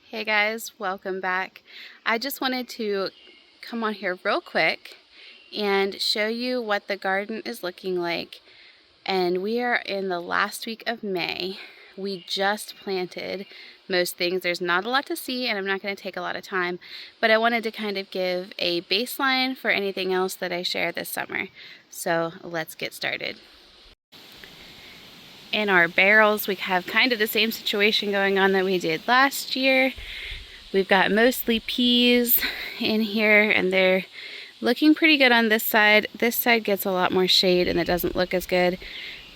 Hey guys, welcome back. I just wanted to come on here real quick and show you what the garden is looking like. And we are in the last week of May. We just planted most things. There's not a lot to see and I'm not going to take a lot of time, but I wanted to kind of give a baseline for anything else that I share this summer. So let's get started. In our barrels, we have kind of the same situation going on that we did last year. We've got mostly peas in here and they're looking pretty good on this side. This side gets a lot more shade and it doesn't look as good,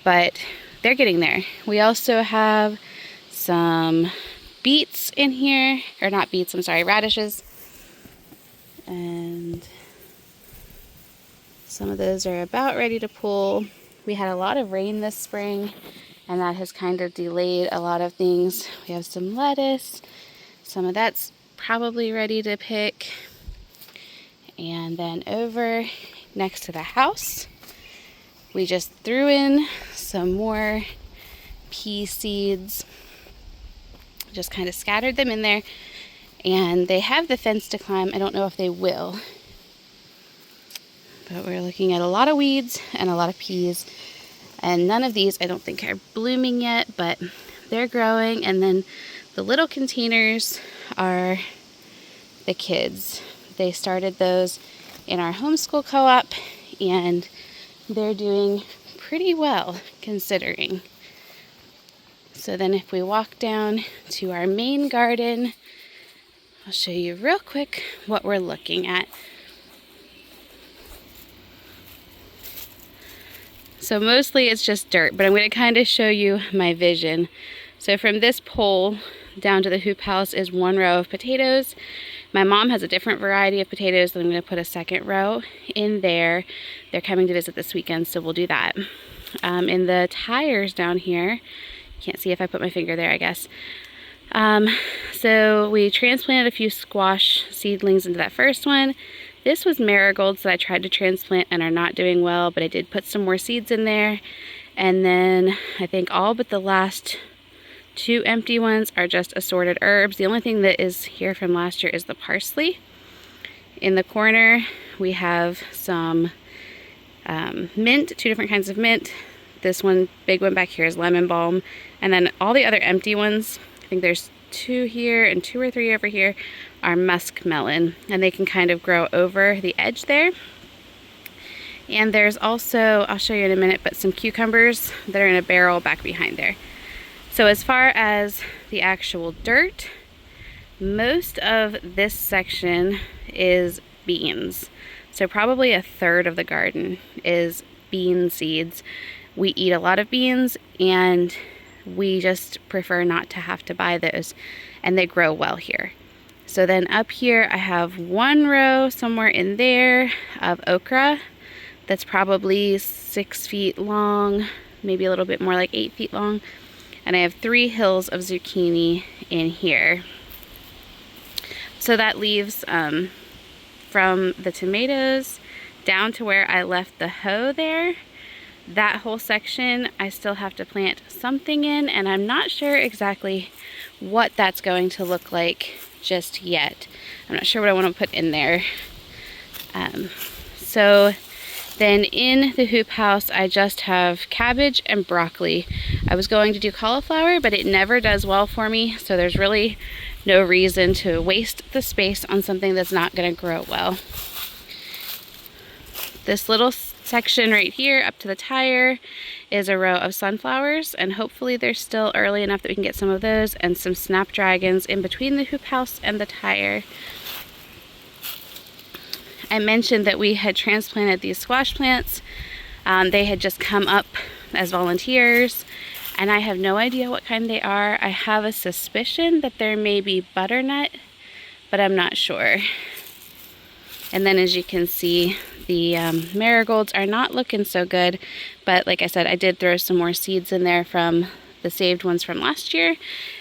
but they're getting there. We also have some beets in here, or not beets, I'm sorry, radishes. And some of those are about ready to pull. We had a lot of rain this spring and that has kind of delayed a lot of things. We have some lettuce. Some of that's probably ready to pick. And then over next to the house, we just threw in some more pea seeds. Just kind of scattered them in there. And they have the fence to climb. I don't know if they will. But we're looking at a lot of weeds and a lot of peas. And none of these I don't think are blooming yet, but they're growing. And then the little containers are the kids. They started those in our homeschool co-op and they're doing pretty well considering. So then if we walk down to our main garden, I'll show you real quick what we're looking at. So mostly it's just dirt, but I'm going to kind of show you my vision. So from this pole down to the hoop house is one row of potatoes. My mom has a different variety of potatoes that I'm going to put a second row in there. They're coming to visit this weekend, so we'll do that. In the tires down here, can't see if I put my finger there, I guess. So we transplanted a few squash seedlings into that first one. This was marigolds that I tried to transplant and are not doing well, but I did put some more seeds in there. And then I think all but the last two empty ones are just assorted herbs. The only thing that is here from last year is the parsley. In the corner, we have some mint, two different kinds of mint. This one, big one back here, is lemon balm. And then all the other empty ones, I think there's two here and two or three over here, are muskmelon, and they can kind of grow over the edge there. And there's also, I'll show you in a minute, but some cucumbers that are in a barrel back behind there. So as far as the actual dirt, most of this section is beans. So probably a third of the garden is bean seeds. We eat a lot of beans and we just prefer not to have to buy those, and they grow well here. So then up here I have one row somewhere in there of okra that's probably 6 feet long, maybe a little bit more, like 8 feet long. And I have 3 hills of zucchini in here. So that leaves from the tomatoes down to where I left the hoe there. That whole section I still have to plant something in, and I'm not sure exactly what that's going to look like just yet. I'm not sure what I want to put in there. So then in the hoop house, I just have cabbage and broccoli. I was going to do cauliflower, but it never does well for me, so there's really no reason to waste the space on something that's not going to grow well. This little section right here up to the tire is a row of sunflowers, and hopefully they're still early enough that we can get some of those, and some snapdragons in between the hoop house and the tire. I mentioned that we had transplanted these squash plants. They had just come up as volunteers, and I have no idea what kind they are. I have a suspicion that there may be butternut, but I'm not sure. And then as you can see, the marigolds are not looking so good, but like I said, I did throw some more seeds in there from the saved ones from last year,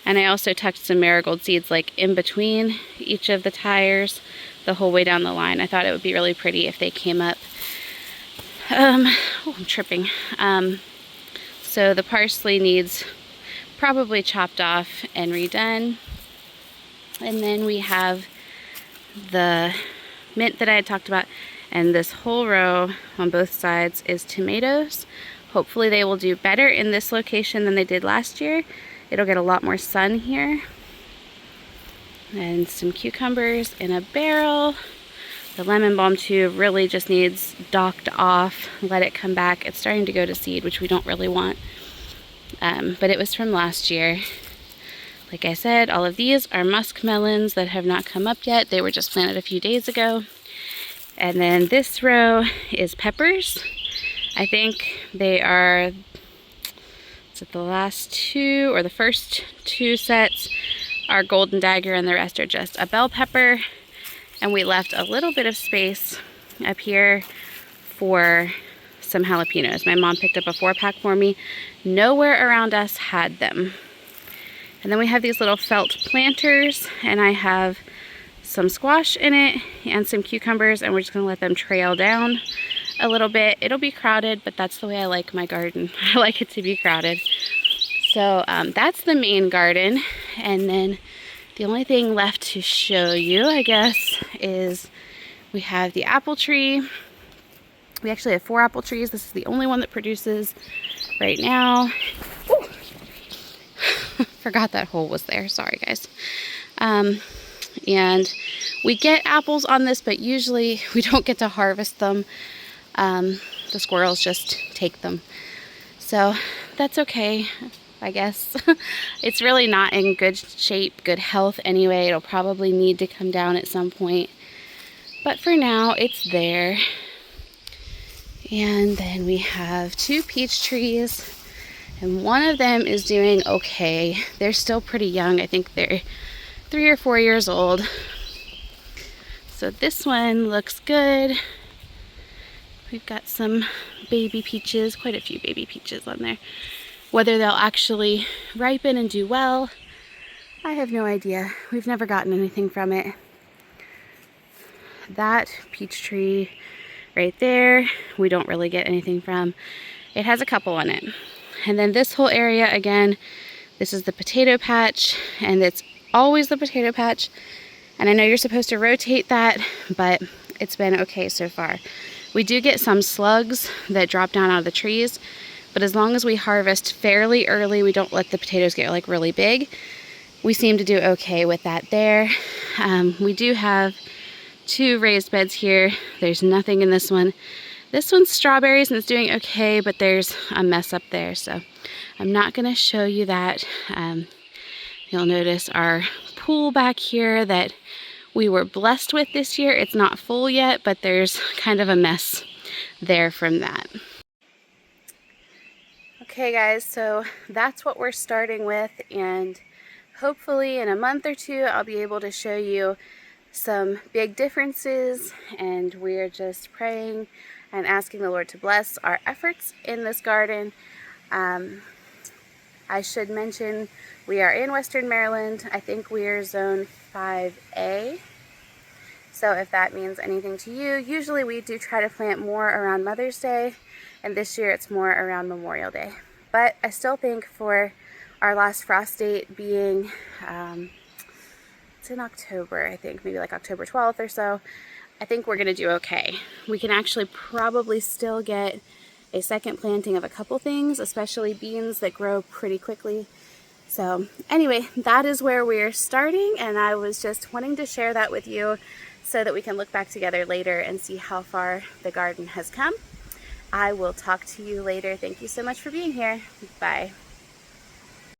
and I also tucked some marigold seeds like in between each of the tires the whole way down the line. I thought it would be really pretty if they came up. Oh, I'm tripping. So the parsley needs probably chopped off and redone. And then we have the mint that I had talked about, and this whole row on both sides is tomatoes. Hopefully they will do better in this location than they did last year. It'll get a lot more sun here. And some cucumbers in a barrel. The lemon balm too really just needs docked off, let it come back. It's starting to go to seed, which we don't really want. But it was from last year. Like I said, all of these are muskmelons that have not come up yet. They were just planted a few days ago. And then this row is peppers. I think they are, is it the last two or the first two sets are golden dagger, and the rest are just a bell pepper. And we left a little bit of space up here for some jalapenos. My mom picked up a 4-pack for me. Nowhere around us had them. And then we have these little felt planters, and I have some squash in it and some cucumbers, and we're just gonna let them trail down a little bit. It'll be crowded, but that's the way I like my garden. I like it to be crowded. So that's the main garden. And then the only thing left to show you, I guess, is we have the apple tree. We actually have 4 apple trees. This is the only one that produces right now. Forgot that hole was there. Sorry, guys. And we get apples on this, but usually we don't get to harvest them. The squirrels just take them. So that's okay, I guess. It's really not in good shape, good health anyway. It'll probably need to come down at some point. But for now, it's there. And then we have 2 peach trees. And one of them is doing okay. They're still pretty young. I think they're 3 or 4 years old. So this one looks good. We've got some baby peaches, quite a few baby peaches on there. Whether they'll actually ripen and do well, I have no idea. We've never gotten anything from it. That peach tree right there, we don't really get anything from. It has a couple on it. And then this whole area, again, this is the potato patch, and it's always the potato patch. And I know you're supposed to rotate that, but it's been okay so far. We do get some slugs that drop down out of the trees, but as long as we harvest fairly early, we don't let the potatoes get like really big, we seem to do okay with that there. We do have 2 raised beds here. There's nothing in this one. This one's strawberries and it's doing okay, but there's a mess up there, so I'm not going to show you that. You'll notice our pool back here that we were blessed with this year. It's not full yet, but there's kind of a mess there from that. Okay guys, so that's what we're starting with, and hopefully in a month or 2 I'll be able to show you some big differences, and we're just praying and asking the Lord to bless our efforts in this garden. I should mention we are in Western Maryland. I think we are zone 5A. So if that means anything to you, usually we do try to plant more around Mother's Day, and this year it's more around Memorial Day. But I still think for our last frost date being, it's in October, I think, maybe like October 12th or so, I think we're gonna do okay. We can actually probably still get a second planting of a couple things, especially beans that grow pretty quickly. So anyway, that is where we're starting, and I was just wanting to share that with you so that we can look back together later and see how far the garden has come. I will talk to you later. Thank you so much for being here. Bye.